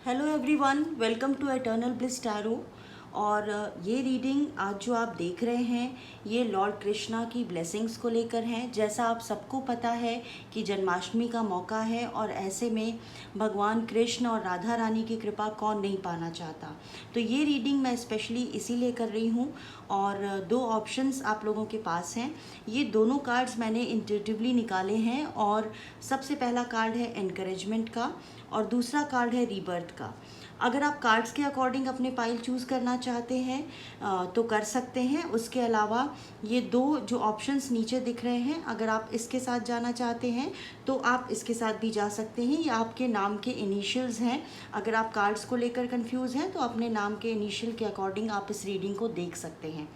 Hello everyone, welcome to eternal bliss tarot. और ये reading आज जो आप देख रहे हैं ये लॉर्ड कृष्णा की ब्लेसिंग्स को लेकर है। जैसा आप सबको पता है कि जन्माष्टमी का मौका है और ऐसे में भगवान कृष्ण और राधा रानी की कृपा कौन नहीं पाना चाहता। तो ये रीडिंग मैं स्पेशली इसीलिए कर रही हूँ और दो ऑप्शंस आप लोगों के पास हैं। ये दोनों कार्ड्स मैंने इंट्यूटिवली निकाले हैं और सबसे पहला कार्ड है एनकरेजमेंट का और दूसरा कार्ड है रीबर्थ का। अगर आप कार्ड्स के अकॉर्डिंग अपने पाइल चूज़ करना चाहते हैं तो कर सकते हैं। उसके अलावा ये दो जो ऑप्शंस नीचे दिख रहे हैं, अगर आप इसके साथ जाना चाहते हैं तो आप इसके साथ भी जा सकते हैं। ये आपके नाम के इनिशियल्स हैं। अगर आप कार्ड्स को लेकर कंफ्यूज हैं तो अपने नाम के इनिशियल के अकॉर्डिंग आप इस रीडिंग को देख सकते हैं।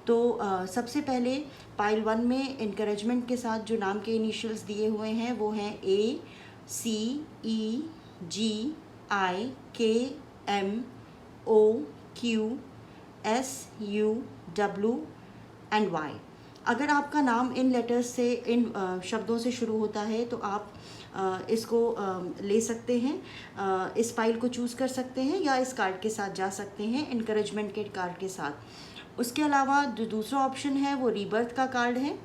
तो सबसे पहले पाइल 1 में इनकरेजमेंट के साथ जो नाम के इनिशियल्स दिए हुए हैं वो हैं ACEGIKMOQSUW एंड Y। अगर आपका नाम इन लेटर्स से इन शब्दों से शुरू होता है तो आप इसको ले सकते हैं, इस फाइल को चूज़ कर सकते हैं या इस कार्ड के साथ जा सकते हैं, इनकरेजमेंट के कार्ड के साथ। उसके अलावा जो दूसरा ऑप्शन है वो रीबर्थ का कार्ड है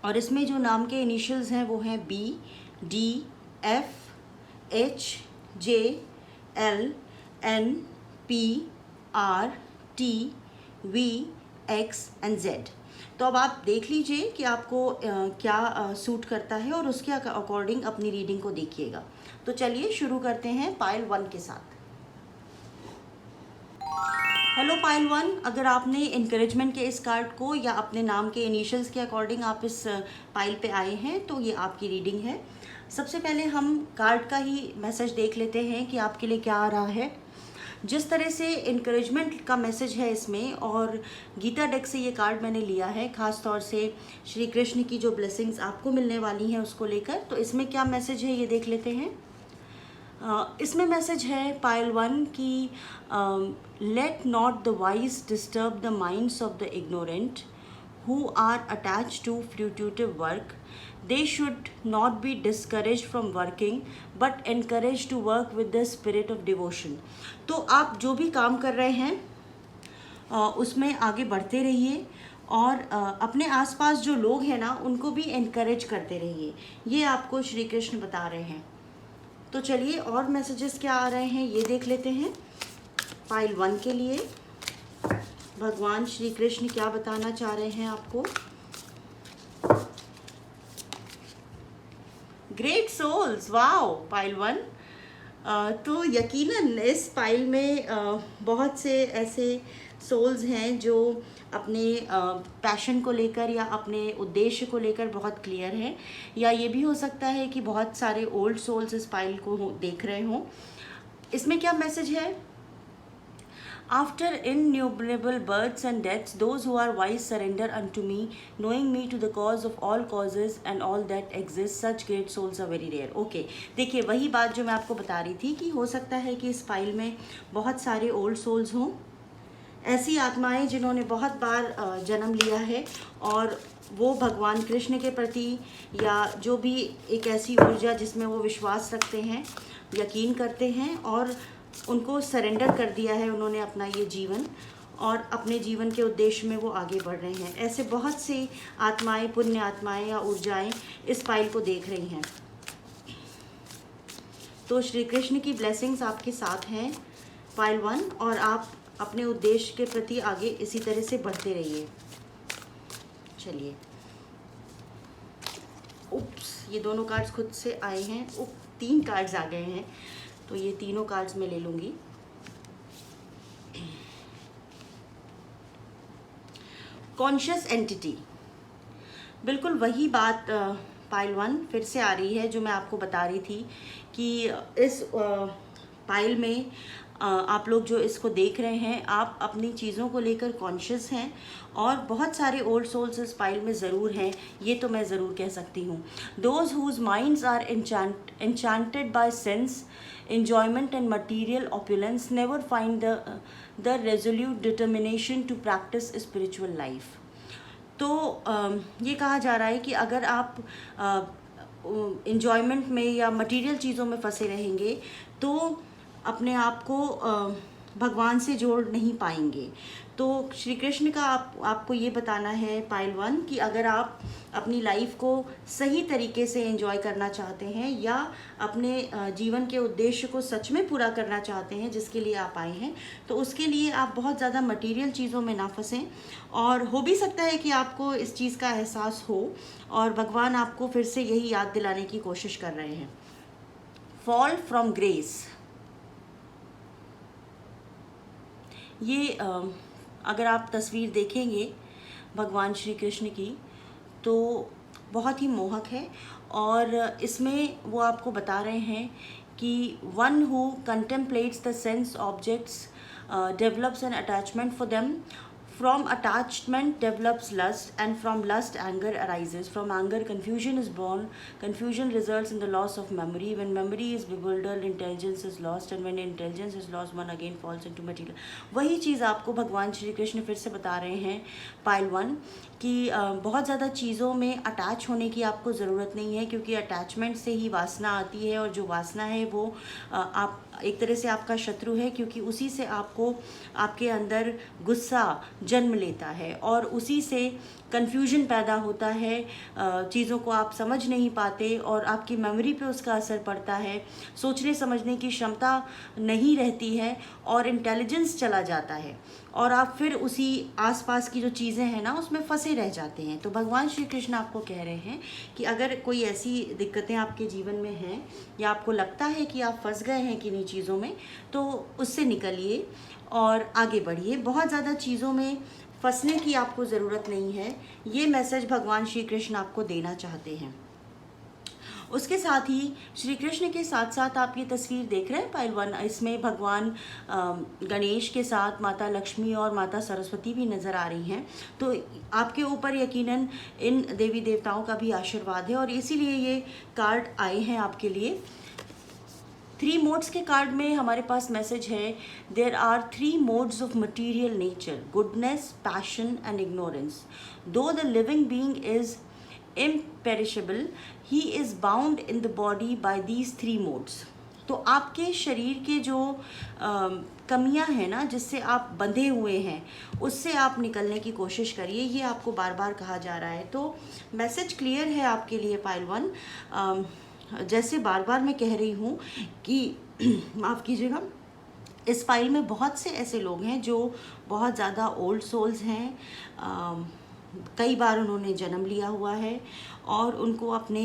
और इसमें जो नाम के इनिशियल्स हैं वो हैं BDFHJLNPRTVX एंड Z। तो अब आप देख लीजिए कि आपको क्या सूट करता है और उसके अकॉर्डिंग अपनी रीडिंग को देखिएगा। तो चलिए शुरू करते हैं पाइल 1 के साथ। हेलो पाइल 1, अगर आपने इनकरेजमेंट के इस कार्ड को या अपने नाम के इनिशियल्स के अकॉर्डिंग आप इस पाइल पे आए हैं तो ये आपकी रीडिंग है। सबसे पहले हम कार्ड का ही मैसेज देख लेते हैं कि आपके लिए क्या आ रहा है। जिस तरह से इनकरेजमेंट का मैसेज है इसमें और गीता डेक से ये कार्ड मैंने लिया है, ख़ास तौर से श्री कृष्ण की जो ब्लेसिंग्स आपको मिलने वाली हैं उसको लेकर। तो इसमें क्या मैसेज है ये देख लेते हैं। इसमें मैसेज है पाइल 1 की let not the wise disturb the minds of the ignorant who are attached to fruitive work. They should not be discouraged from working but encouraged to work with the spirit of devotion. तो आप जो भी काम कर रहे हैं उसमें आगे बढ़ते रहिए और अपने आसपास जो लोग हैं ना उनको भी encourage करते रहिए, ये आपको श्री कृष्ण बता रहे हैं। तो चलिए और मैसेजेस क्या आ रहे हैं ये देख लेते हैं। पाइल 1 के लिए भगवान श्री कृष्ण क्या बताना चाह रहे हैं आपको। Great souls, wow pile 1। तो यकीनन इस पाइल में बहुत से ऐसे सोल्स हैं जो अपने पैशन को लेकर या अपने उद्देश्य को लेकर बहुत क्लियर हैं, या ये भी हो सकता है कि बहुत सारे ओल्ड सोल्स इस पाइल को देख रहे हों। इसमें क्या मैसेज है। After innumerable births and deaths, those who are wise surrender unto me, knowing me to the cause of all causes and all that exists. Such great souls are very rare. Okay, देखिए वही बात जो मैं आपको बता रही थी कि हो सकता है कि इस फाइल में बहुत सारे ओल्ड सोल्स हों, ऐसी आत्माएं जिन्होंने बहुत बार जन्म लिया है और वो भगवान कृष्ण के प्रति या जो भी एक ऐसी ऊर्जा जिसमें वो विश्वास रखते हैं, यकीन करते हैं और उनको सरेंडर कर दिया है उन्होंने अपना ये जीवन, और अपने जीवन के उद्देश्य में वो आगे बढ़ रहे हैं। ऐसे बहुत सी आत्माएं, पुण्य आत्माएं या ऊर्जाएं इस फाइल को देख रही हैं। तो श्री कृष्ण की ब्लेसिंग्स आपके साथ हैं पाइल 1, और आप अपने उद्देश्य के प्रति आगे इसी तरह से बढ़ते रहिए। चलिए, उप्स, ये दोनों कार्ड्स खुद से आए हैं। 3 कार्ड्स आ गए हैं, तो ये तीनों कार्ड्स मैं ले लूँगी। कॉन्शियस एंटिटी, बिल्कुल वही बात पाइल 1 फिर से आ रही है जो मैं आपको बता रही थी कि इस पाइल में आप लोग जो इसको देख रहे हैं आप अपनी चीज़ों को लेकर कॉन्शियस हैं और बहुत सारे ओल्ड सोल्स इस पाइल में ज़रूर हैं, ये तो मैं ज़रूर कह सकती हूँ। Those whose minds are enchanted by sense enjoyment and material opulence never find the resolute determination to practice spiritual life. तो ये कहा जा रहा है कि अगर आप इन्जॉयमेंट में या मटेरियल चीज़ों में फंसे रहेंगे तो अपने आप को भगवान से जोड़ नहीं पाएंगे। तो श्री कृष्ण का आपको ये बताना है पाइल 1 कि अगर आप अपनी लाइफ को सही तरीके से एंजॉय करना चाहते हैं या अपने जीवन के उद्देश्य को सच में पूरा करना चाहते हैं जिसके लिए आप आए हैं, तो उसके लिए आप बहुत ज़्यादा मटेरियल चीज़ों में ना फंसें। और हो भी सकता है कि आपको इस चीज़ का एहसास हो और भगवान आपको फिर से यही याद दिलाने की कोशिश कर रहे हैं। फॉल फ्रॉम ग्रेस, ये अगर आप तस्वीर देखेंगे भगवान श्री कृष्ण की तो बहुत ही मोहक है। और इसमें वो आपको बता रहे हैं कि one who contemplates the sense objects develops an attachment for them, from attachment develops lust, and from lust anger arises, from anger confusion is born, confusion results in the loss of memory, when memory is bewildered intelligence is lost, and when intelligence is lost one again falls into material। वही चीज़ आपको भगवान श्री कृष्ण फिर से बता रहे हैं pile 1 कि बहुत ज़्यादा चीज़ों में अटैच होने की आपको ज़रूरत नहीं है, क्योंकि अटैचमेंट से ही वासना आती है, और जो वासना है वो आप एक तरह से आपका शत्रु है, क्योंकि उसी से आपको आपके अंदर गुस्सा जन्म लेता है और उसी से कन्फ्यूजन पैदा होता है, चीज़ों को आप समझ नहीं पाते और आपकी मेमोरी पे उसका असर पड़ता है, सोचने समझने की क्षमता नहीं रहती है और इंटेलिजेंस चला जाता है, और आप फिर उसी आसपास की जो चीज़ें हैं ना उसमें फंसे रह जाते हैं। तो भगवान श्री कृष्ण आपको कह रहे हैं कि अगर कोई ऐसी दिक्कतें आपके जीवन में हैं या आपको लगता है कि आप फंस गए हैं किन्हीं चीज़ों में, तो उससे निकलिए और आगे बढ़िए। बहुत ज़्यादा चीज़ों में फंसने की आपको ज़रूरत नहीं है, ये मैसेज भगवान श्री कृष्ण आपको देना चाहते हैं। उसके साथ ही श्री कृष्ण के साथ साथ आप ये तस्वीर देख रहे हैं पाइल 1, इसमें भगवान गणेश के साथ माता लक्ष्मी और माता सरस्वती भी नज़र आ रही हैं। तो आपके ऊपर यकीनन इन देवी देवताओं का भी आशीर्वाद है और इसीलिए ये कार्ड आए हैं आपके लिए। 3 मोड्स के कार्ड में हमारे पास मैसेज है, there are 3 modes of material nature, goodness, passion and ignorance. Though the living being is imperishable, he is bound in the body by these 3 modes। तो आपके शरीर के जो कमियां हैं ना, जिससे आप बंधे हुए हैं, उससे आप निकलने की कोशिश करिए, ये आपको बार बार कहा जा रहा है। तो मैसेज क्लियर है आपके लिए पाइल 1। जैसे बार बार मैं कह रही हूँ कि माफ़ कीजिएगा, इस फाइल में बहुत से ऐसे लोग हैं जो बहुत ज़्यादा ओल्ड सोल्स हैं, कई बार उन्होंने जन्म लिया हुआ है और उनको अपने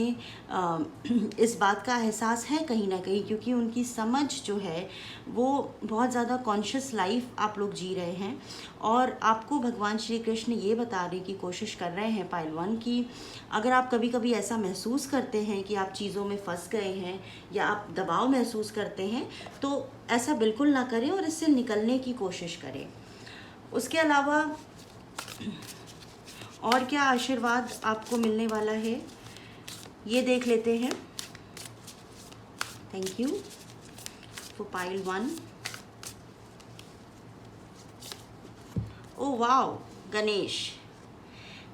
इस बात का एहसास है कहीं ना कहीं, क्योंकि उनकी समझ जो है वो बहुत ज़्यादा कॉन्शियस लाइफ आप लोग जी रहे हैं। और आपको भगवान श्री कृष्ण ये बताने की कोशिश कर रहे हैं पाइल 1 कि अगर आप कभी कभी ऐसा महसूस करते हैं कि आप चीज़ों में फंस गए हैं या आप दबाव महसूस करते हैं, तो ऐसा बिल्कुल ना करें और इससे निकलने की कोशिश करें। उसके अलावा और क्या आशीर्वाद आपको मिलने वाला है ये देख लेते हैं। Thank you for pile 1। Oh wow, Ganesh.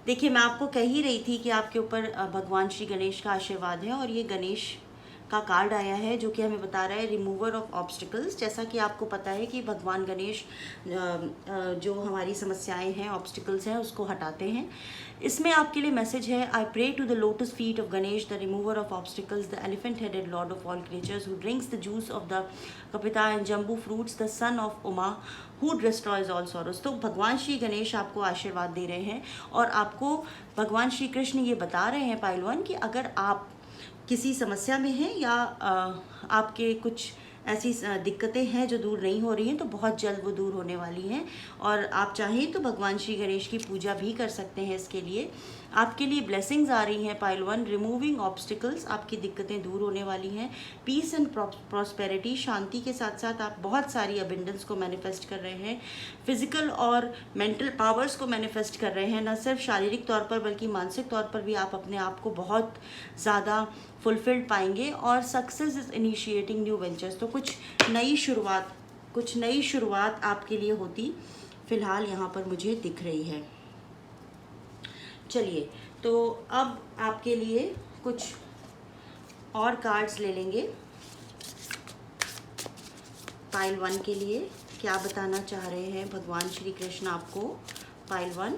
देखिए, मैं आपको कह ही रही थी कि आपके ऊपर भगवान श्री गणेश का आशीर्वाद है, और ये गणेश का कार्ड आया है जो कि हमें बता रहा है रिमूवर ऑफ ऑब्स्टिकल्स। जैसा कि आपको पता है कि भगवान गणेश जो हमारी समस्याएं हैं, ऑब्स्टिकल्स हैं, उसको हटाते हैं। इसमें आपके लिए मैसेज है, I pray to the lotus feet of Ganesh, the remover of obstacles, the elephant headed lord of all creatures, who drinks the juice of the kapittha and jambu fruits, the son of Uma, who destroys all sorrows. तो भगवान श्री गणेश आपको आशीर्वाद दे रहे हैं और आपको भगवान श्री कृष्ण ये बता रहे हैं पाइल 1 कि अगर आप किसी समस्या में हैं या आपके कुछ ऐसी दिक्कतें हैं जो दूर नहीं हो रही हैं, तो बहुत जल्द वो दूर होने वाली हैं। और आप चाहें तो भगवान श्री गणेश की पूजा भी कर सकते हैं। इसके लिए आपके लिए ब्लेसिंग्स आ रही हैं पाइल 1, रिमूविंग ऑब्स्टिकल्स, आपकी दिक्कतें दूर होने वाली हैं। पीस एंड प्रॉस्पेरिटी, शांति के साथ साथ आप बहुत सारी अबेंडेंस को मैनिफेस्ट कर रहे हैं। फिजिकल और मेंटल पावर्स को मैनिफेस्ट कर रहे हैं, न सिर्फ शारीरिक तौर पर बल्कि मानसिक तौर पर भी आप अपने आप को बहुत ज़्यादा फुलफिल्ड पाएंगे। और success is initiating new ventures, तो कुछ नई शुरुआत आपके लिए होती फिलहाल यहाँ पर मुझे दिख रही है। चलिए, तो अब आपके लिए कुछ और कार्ड्स ले लेंगे। पाइल 1 के लिए क्या बताना चाह रहे हैं भगवान श्री कृष्ण आपको। Pile 1,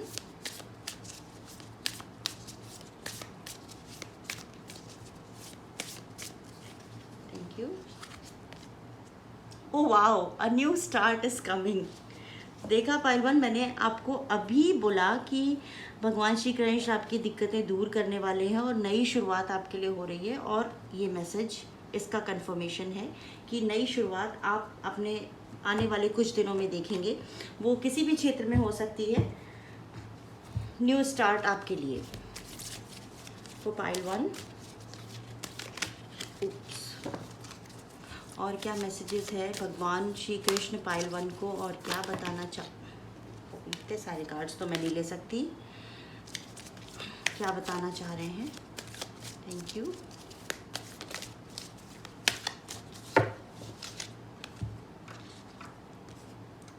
thank you. Oh wow, a new start is coming. देखा पाइल 1, मैंने आपको अभी बोला कि भगवान श्री कृष्ण आपकी दिक्कतें दूर करने वाले हैं और नई शुरुआत आपके लिए हो रही है। और ये मैसेज इसका कंफर्मेशन है कि नई शुरुआत आप अपने आने वाले कुछ दिनों में देखेंगे। वो किसी भी क्षेत्र में हो सकती है, न्यू स्टार्ट आपके लिए। तो पाइल 1, और क्या मैसेजेस है भगवान श्री कृष्ण पाइल 1 को, और क्या बताना इतने सारे कार्ड्स तो मैं नहीं ले सकती। क्या बताना चाह रहे हैं, थैंक यू।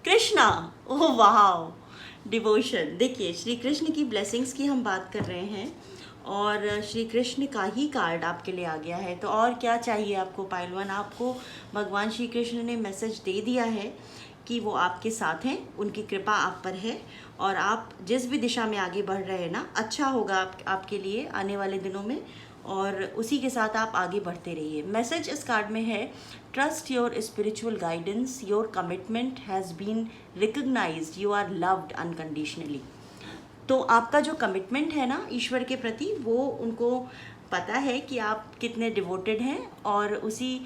कृष्णा, ओह वाह, डिवोशन। देखिए, श्री कृष्ण की ब्लेसिंग्स की हम बात कर रहे हैं और श्री कृष्ण का ही कार्ड आपके लिए आ गया है। तो और क्या चाहिए आपको पाइल 1। आपको भगवान श्री कृष्ण ने मैसेज दे दिया है कि वो आपके साथ हैं, उनकी कृपा आप पर है और आप जिस भी दिशा में आगे बढ़ रहे हैं ना, अच्छा होगा आपके लिए आने वाले दिनों में, और उसी के साथ आप आगे बढ़ते रहिए। मैसेज इस कार्ड में है, trust your spiritual guidance, your commitment has been recognised, you are loved unconditionally. तो आपका जो कमिटमेंट है ना ईश्वर के प्रति, वो उनको पता है कि आप कितने डिवोटेड हैं, और उसी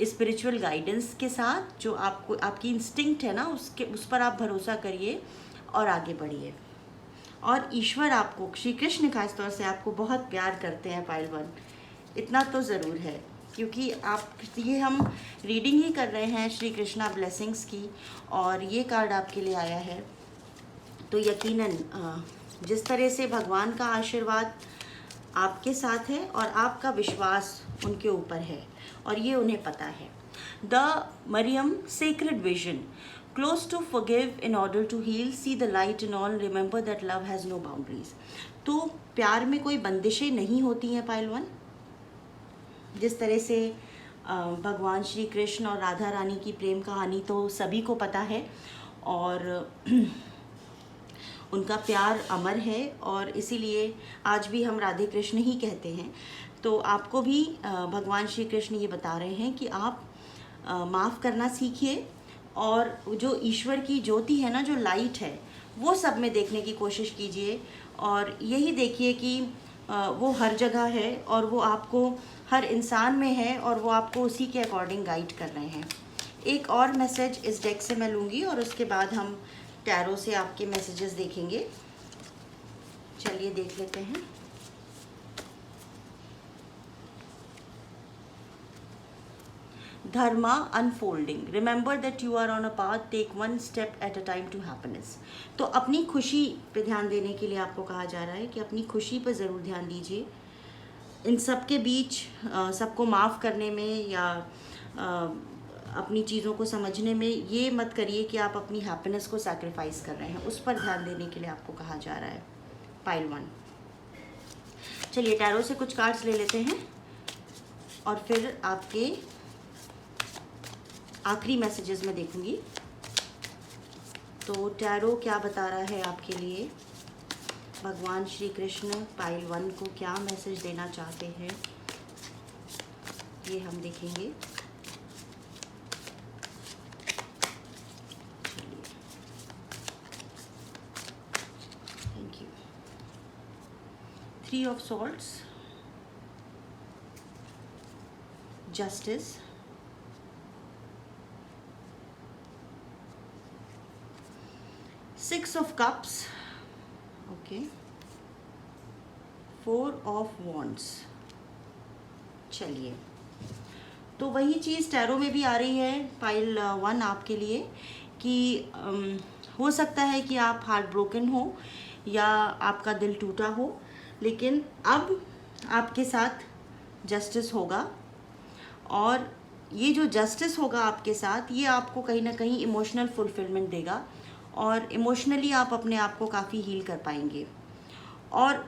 स्पिरिचुअल गाइडेंस के साथ जो आपको आपकी इंस्टिंक्ट है ना, उस पर आप भरोसा करिए और आगे बढ़िए। और ईश्वर आपको, श्री कृष्ण खास तौर से आपको बहुत प्यार करते हैं पाइल 1, इतना तो ज़रूर है, क्योंकि आप ये हम रीडिंग ही कर रहे हैं श्री कृष्णा ब्लेसिंग्स की, और ये कार्ड आपके लिए आया है। तो यकीनन जिस तरह से भगवान का आशीर्वाद आपके साथ है और आपका विश्वास उनके ऊपर है, और ये उन्हें पता है। The Mariam sacred vision, close to forgive in order to heal, see the light in all, remember that love has no boundaries. तो प्यार में कोई बंदिशें नहीं होती हैं पाइल 1। जिस तरह से भगवान श्री कृष्ण और राधा रानी की प्रेम कहानी तो सभी को पता है, और उनका प्यार अमर है, और इसीलिए आज भी हम राधे कृष्ण ही कहते हैं। तो आपको भी भगवान श्री कृष्ण ये बता रहे हैं कि आप माफ़ करना सीखिए, और जो ईश्वर की ज्योति है ना, जो लाइट है, वो सब में देखने की कोशिश कीजिए, और यही देखिए कि वो हर जगह है, और वो आपको हर इंसान में है, और वो आपको उसी के अकॉर्डिंग गाइड कर रहे हैं। एक और मैसेज इस डेक से मैं लूँगी, और उसके बाद हम टैरो से आपके मैसेजेस देखेंगे। चलिए देख लेते हैं। Dharma unfolding, remember that you are on a path, take one step at a time to happiness. तो अपनी खुशी पे ध्यान देने के लिए आपको कहा जा रहा है कि अपनी खुशी पर ज़रूर ध्यान दीजिए। इन सब के बीच सबको माफ़ करने में या अपनी चीज़ों को समझने में ये मत करिए कि आप अपनी हैप्पीनेस को सैक्रिफाइस कर रहे हैं। उस पर ध्यान देने के लिए आपको कहा जा रहा है पाइल 1। चलिए टैरो से कुछ कार्ड्स ले लेते हैं, और फिर आपके आखिरी मैसेजेस में देखूंगी। तो टैरो क्या बता रहा है आपके लिए, भगवान श्री कृष्ण पाइल 1 को क्या मैसेज देना चाहते हैं, ये हम देखेंगे। Thank you. 3 of swords, justice, Six of Cups, okay, 4 of Wands। चलिए, तो वही चीज़ टैरो में भी आ रही है पाइल 1 आपके लिए, कि हो सकता है कि आप हार्ट ब्रोकन हो या आपका दिल टूटा हो, लेकिन अब आपके साथ जस्टिस होगा, और ये जो जस्टिस होगा आपके साथ, ये आपको कहीं ना कहीं इमोशनल फुलफिलमेंट देगा, और इमोशनली आप अपने आप को काफ़ी हील कर पाएंगे। और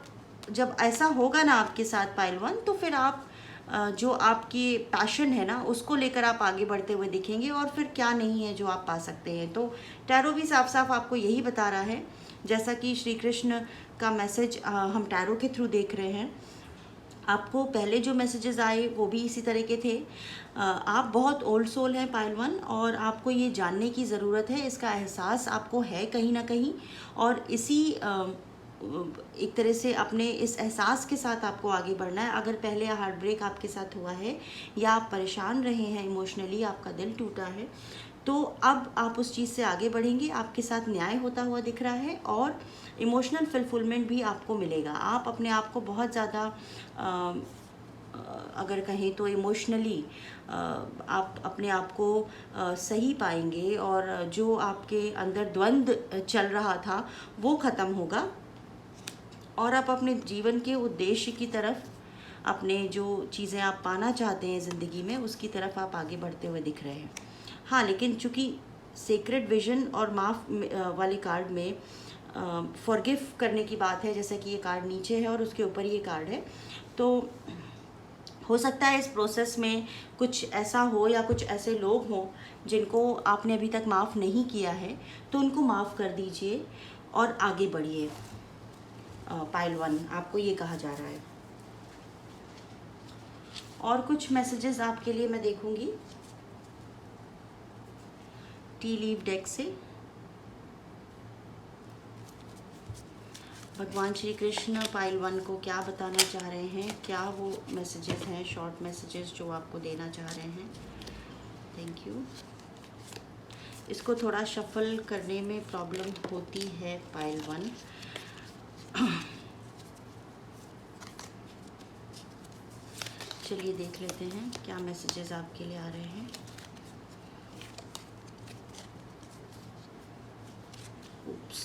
जब ऐसा होगा ना आपके साथ पाइल 1, तो फिर आप जो आपकी पैशन है ना उसको लेकर आप आगे बढ़ते हुए दिखेंगे, और फिर क्या नहीं है जो आप पा सकते हैं। तो टैरो भी साफ साफ आपको यही बता रहा है, जैसा कि श्री कृष्ण का मैसेज हम टैरो के थ्रू देख रहे हैं। आपको पहले जो मैसेजेस आए वो भी इसी तरह के थे। आप बहुत ओल्ड सोल हैं पाइल वन, और आपको ये जानने की ज़रूरत है, इसका एहसास आपको है कहीं ना कहीं, और इसी एक तरह से अपने इस एहसास के साथ आपको आगे बढ़ना है। अगर पहले हार्ट ब्रेक आपके साथ हुआ है या आप परेशान रहे हैं इमोशनली, आपका दिल टूटा है, तो अब आप उस चीज़ से आगे बढ़ेंगे, आपके साथ न्याय होता हुआ दिख रहा है, और इमोशनल फुलफिलमेंट भी आपको मिलेगा। आप अपने आप को बहुत ज़्यादा अगर कहें तो इमोशनली आप अपने आप को सही पाएंगे, और जो आपके अंदर द्वंद्व चल रहा था वो ख़त्म होगा, और आप अपने जीवन के उद्देश्य की तरफ, अपने जो चीज़ें आप पाना चाहते हैं ज़िंदगी में, उसकी तरफ आप आगे बढ़ते हुए दिख रहे हैं। हाँ, लेकिन चूँकि सेक्रेड विजन और माफ़ वाले कार्ड में फॉरगिव करने की बात है, जैसा कि ये कार्ड नीचे है और उसके ऊपर ये कार्ड है, तो हो सकता है इस प्रोसेस में कुछ ऐसा हो या कुछ ऐसे लोग हों जिनको आपने अभी तक माफ़ नहीं किया है, तो उनको माफ़ कर दीजिए और आगे बढ़िए। पाइल वन, आपको ये कहा जा रहा है। और कुछ मैसेजेस आपके लिए मैं देखूंगी टी लीफ डेक से। भगवान श्री कृष्ण पाइल वन को क्या बताना चाह रहे हैं, क्या वो मैसेजेस हैं, शॉर्ट मैसेजेस जो आपको देना चाह रहे हैं। Thank you. इसको थोड़ा शफल करने में प्रॉब्लम होती है पाइल वन। चलिए देख लेते हैं क्या मैसेजेस आपके लिए आ रहे हैं। उप्स,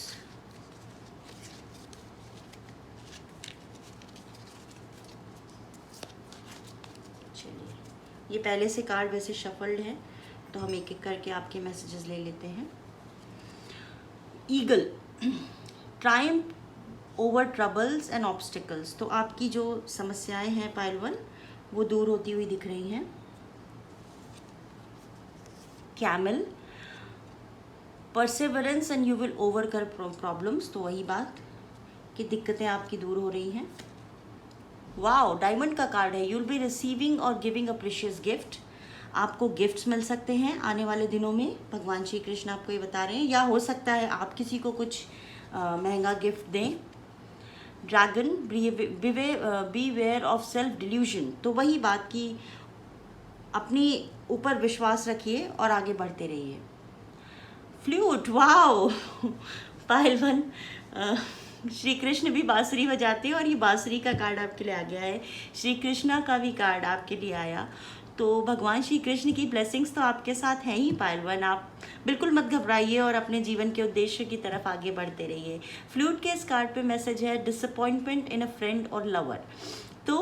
चलिए, ये पहले से कार्ड वैसे शफल्ड है, तो हम एक एक करके आपके मैसेजेस ले लेते हैं। Eagle, Triumph over troubles and obstacles, तो आपकी जो समस्याएं हैं पाइल वन वो दूर होती हुई दिख रही हैं। Camel, Perseverance and you will overcome problems, तो वही बात कि दिक्कतें आपकी दूर हो रही हैं। वाओ, डायमंड का कार्ड है। यू विल बी रिसीविंग और गिविंग अ प्रीशियस गिफ्ट, आपको गिफ्ट्स मिल सकते हैं आने वाले दिनों में, भगवान श्री कृष्ण आपको ये बता रहे हैं, या हो सकता है आप किसी को कुछ महंगा गिफ्ट दें। Dragon, beware of self delusion, तो वही बात कि अपनी ऊपर विश्वास रखिए और आगे बढ़ते रहिए। Flute, wow pile one, Shri Krishna भी बांसुरी बजाते हैं, और ये बांसुरी का कार्ड आपके लिए आ गया है। श्री कृष्णा का भी कार्ड आपके लिए आया, तो भगवान श्री कृष्ण की ब्लेसिंग्स तो आपके साथ हैं ही पाइल वन। आप बिल्कुल मत घबराइए और अपने जीवन के उद्देश्य की तरफ आगे बढ़ते रहिए। फ्लूट के इस कार्ड पे मैसेज है डिसअपॉइंटमेंट इन अ फ्रेंड और लवर, तो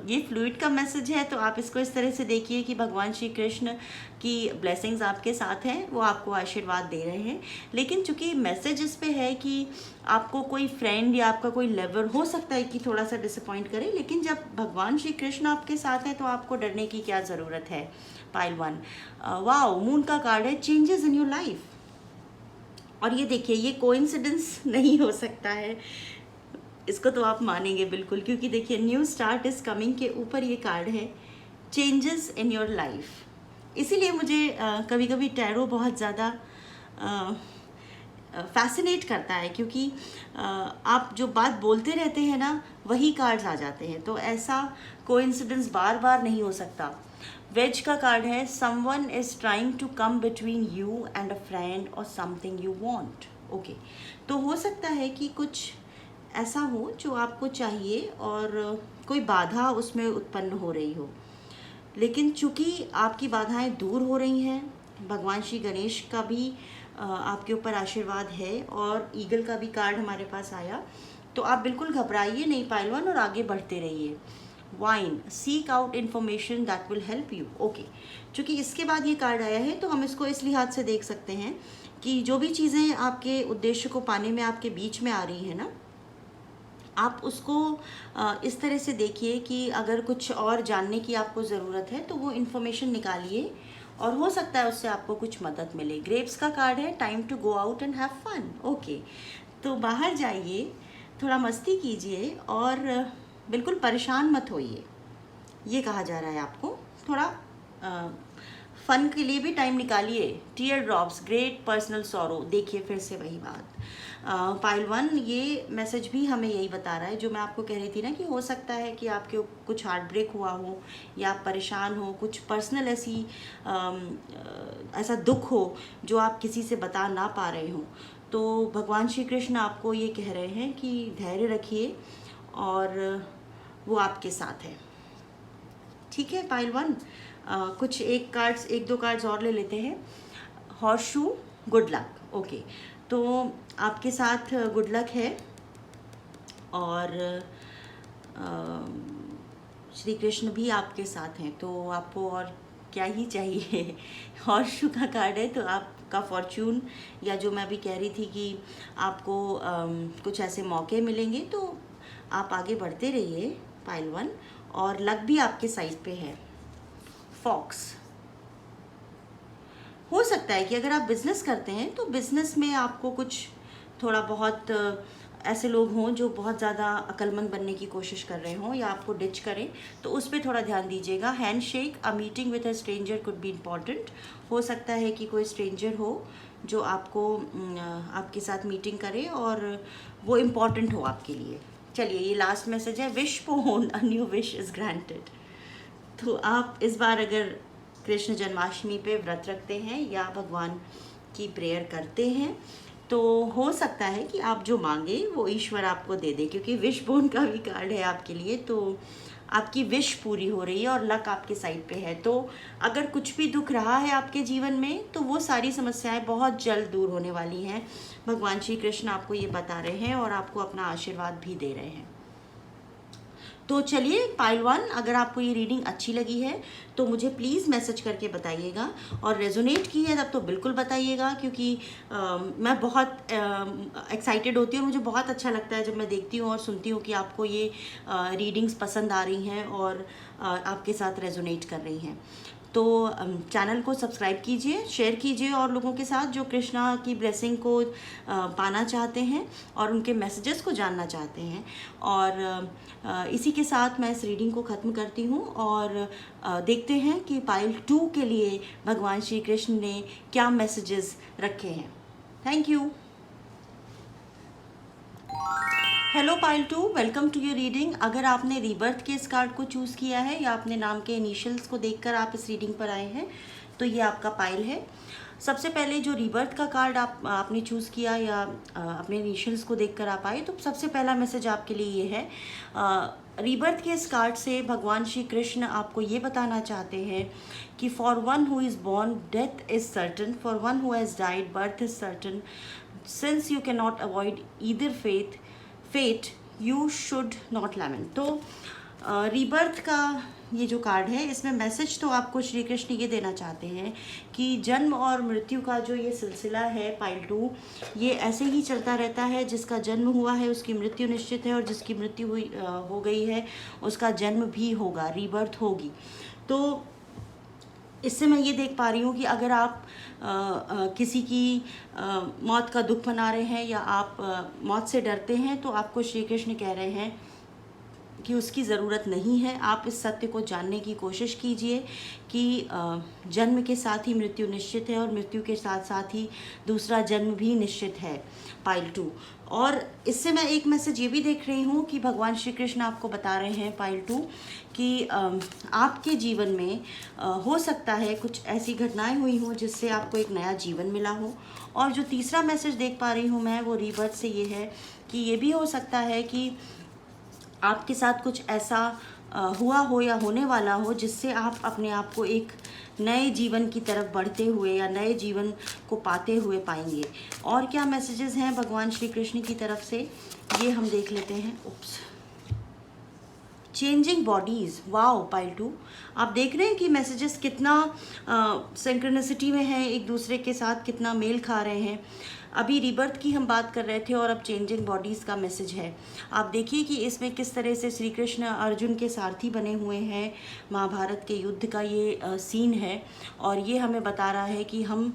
ये फ्लूइड का मैसेज है, तो आप इसको इस तरह से देखिए कि भगवान श्री कृष्ण की ब्लेसिंग्स आपके साथ हैं, वो आपको आशीर्वाद दे रहे हैं। लेकिन चूंकि मैसेज इस पे है कि आपको कोई फ्रेंड या आपका कोई लवर हो सकता है कि थोड़ा सा डिसअपॉइंट करे, लेकिन जब भगवान श्री कृष्ण आपके साथ हैं तो आपको डरने की क्या ज़रूरत है पाइल वन। वाओ, मून का कार्ड है, चेंजेस इन योर लाइफ, और ये देखिए ये कोइंसिडेंस नहीं हो सकता है, इसको तो आप मानेंगे बिल्कुल, क्योंकि देखिए न्यू स्टार्ट इज कमिंग के ऊपर ये कार्ड है, चेंजेस इन योर लाइफ। इसीलिए मुझे कभी कभी टैरो बहुत ज़्यादा फैसिनेट करता है, क्योंकि आप जो बात बोलते रहते हैं ना वही कार्ड्स आ जाते हैं, तो ऐसा कोइंसिडेंस बार बार नहीं हो सकता। वेज का कार्ड है, someone is trying to come between you and a friend और समथिंग यू वांट। ओके, तो हो सकता है कि कुछ ऐसा हो जो आपको चाहिए और कोई बाधा उसमें उत्पन्न हो रही हो, लेकिन चूंकि आपकी बाधाएं दूर हो रही हैं, भगवान श्री गणेश का भी आपके ऊपर आशीर्वाद है और ईगल का भी कार्ड हमारे पास आया, तो आप बिल्कुल घबराइए नहीं पाइल वन और आगे बढ़ते रहिए। Wine, seek out information that will help you. Okay, चूँकि इसके बाद ये कार्ड आया है तो हम इसको इस लिहाज से देख सकते हैं कि जो भी चीज़ें आपके उद्देश्य को पाने में आपके बीच में आ रही हैं ना, आप उसको इस तरह से देखिए कि अगर कुछ और जानने की आपको ज़रूरत है तो वो इन्फॉर्मेशन निकालिए और हो सकता है उससे आपको कुछ मदद मिले। ग्रेप्स का कार्ड है, time to go out and have fun. Okay, तो बाहर जाइए, थोड़ा मस्ती कीजिए और बिल्कुल परेशान मत होइए, ये कहा जा रहा है आपको। थोड़ा फन के लिए भी टाइम निकालिए। Tear drops, great personal sorrow, देखिए फिर से वही बात। पाइल 1, ये मैसेज भी हमें यही बता रहा है जो मैं आपको कह रही थी ना, कि हो सकता है कि आपके कुछ हार्ट ब्रेक हुआ हो या आप परेशान हो, कुछ पर्सनल ऐसा दुख हो जो आप किसी से बता ना पा रहे हो। तो भगवान श्री कृष्ण आपको ये कह रहे हैं कि धैर्य रखिए और वो आपके साथ है। ठीक है पाइल 1, कुछ एक दो कार्ड्स और ले लेते हैं। Horse shoe, good luck. Okay, तो आपके साथ गुड लक है और श्री कृष्ण भी आपके साथ हैं, तो आपको और क्या ही चाहिए। हॉर्स शू का कार्ड है तो आपका फॉर्च्यून, या जो मैं अभी कह रही थी कि आपको कुछ ऐसे मौके मिलेंगे, तो आप आगे बढ़ते रहिए पाइल 1, और लक भी आपके साइड पे है। फॉक्स, हो सकता है कि अगर आप बिज़नेस करते हैं तो बिज़नेस में आपको कुछ थोड़ा बहुत ऐसे लोग हों जो बहुत ज़्यादा अक्लमंद बनने की कोशिश कर रहे हों या आपको डिच करें, तो उस पर थोड़ा ध्यान दीजिएगा। Hand shake, a meeting with a stranger could be important. हो सकता है कि कोई स्ट्रेंजर हो जो आपको आपके साथ मीटिंग करे और वो इम्पॉर्टेंट हो आपके लिए। चलिए, ये लास्ट मैसेज है। Wishbone, a new wish is granted. तो आप इस बार अगर कृष्ण जन्माष्टमी पे व्रत रखते हैं या भगवान की प्रेयर करते हैं, तो हो सकता है कि आप जो मांगे वो ईश्वर आपको दे दे, क्योंकि विश बोन का भी कार्ड है आपके लिए। तो आपकी विश पूरी हो रही है और लक आपके साइड पे है। तो अगर कुछ भी दुख रहा है आपके जीवन में, तो वो सारी समस्याएं बहुत जल्द दूर होने वाली हैं। भगवान श्री कृष्ण आपको ये बता रहे हैं और आपको अपना आशीर्वाद भी दे रहे हैं। तो चलिए पाइल 1, अगर आपको ये रीडिंग अच्छी लगी है तो मुझे प्लीज़ मैसेज करके बताइएगा, और रेजोनेट की है तब तो बिल्कुल बताइएगा, क्योंकि मैं बहुत एक्साइटेड होती हूँ और मुझे बहुत अच्छा लगता है जब मैं देखती हूँ और सुनती हूँ कि आपको ये रीडिंग्स पसंद आ रही हैं और आपके साथ रेजोनेट कर रही हैं। तो चैनल को सब्सक्राइब कीजिए, शेयर कीजिए और लोगों के साथ जो कृष्णा की ब्लेसिंग को पाना चाहते हैं और उनके मैसेजेस को जानना चाहते हैं। और इसी के साथ मैं इस रीडिंग को ख़त्म करती हूँ और देखते हैं कि पाइल 2 के लिए भगवान श्री कृष्ण ने क्या मैसेजेस रखे हैं। Thank you. Hello pile 2, welcome to your reading. अगर आपने रीबर्थ के इस कार्ड को चूज़ किया है या अपने नाम के इनिशियल्स को देखकर आप इस रीडिंग पर आए हैं, तो ये आपका पाइल है। सबसे पहले जो रीबर्थ का कार्ड आपने चूज़ किया या अपने इनिशियल्स को देखकर आप आए, तो सबसे पहला मैसेज आपके लिए ये है। रीबर्थ के इस कार्ड से भगवान श्री कृष्ण आपको ये बताना चाहते हैं कि for one who is born death is certain, for one who has died birth is certain, since you cannot avoid either fate you should not lament. तो रीबर्थ का ये जो कार्ड है, इसमें मैसेज तो आपको श्री कृष्ण ये देना चाहते हैं कि जन्म और मृत्यु का जो ये सिलसिला है पाइल 2, ये ऐसे ही चलता रहता है। जिसका जन्म हुआ है उसकी मृत्यु निश्चित है, और जिसकी मृत्यु हो गई है उसका जन्म भी होगा, रीबर्थ होगी। तो इससे मैं ये देख पा रही हूँ कि अगर आप किसी की मौत का दुख मना रहे हैं या आप मौत से डरते हैं, तो आपको श्री कृष्ण कह रहे हैं कि उसकी ज़रूरत नहीं है। आप इस सत्य को जानने की कोशिश कीजिए कि जन्म के साथ ही मृत्यु निश्चित है और मृत्यु के साथ साथ ही दूसरा जन्म भी निश्चित है पाइल 2। और इससे मैं एक मैसेज ये भी देख रही हूँ कि भगवान श्री कृष्ण आपको बता रहे हैं पाइल 2 कि आपके जीवन में हो सकता है कुछ ऐसी घटनाएं हुई हों जिससे आपको एक नया जीवन मिला हो। और जो तीसरा मैसेज देख पा रही हूँ मैं, वो रीबर्थ से ये है कि ये भी हो सकता है कि आपके साथ कुछ ऐसा हुआ हो या होने वाला हो जिससे आप अपने आप को एक नए जीवन की तरफ बढ़ते हुए या नए जीवन को पाते हुए पाएंगे। और क्या मैसेजेस हैं भगवान श्री कृष्ण की तरफ से, ये हम देख लेते हैं। चेंजिंग बॉडीज़, वाओ पाइल 2, आप देख रहे हैं कि मैसेजेस कितना सिंक्रोनिसिटी में है, एक दूसरे के साथ कितना मेल खा रहे हैं। अभी रीबर्थ की हम बात कर रहे थे और अब चेंजिंग बॉडीज़ का मैसेज है। आप देखिए कि इसमें किस तरह से श्री कृष्ण अर्जुन के सारथी बने हुए हैं। महाभारत के युद्ध का ये सीन है और ये हमें बता रहा है कि हम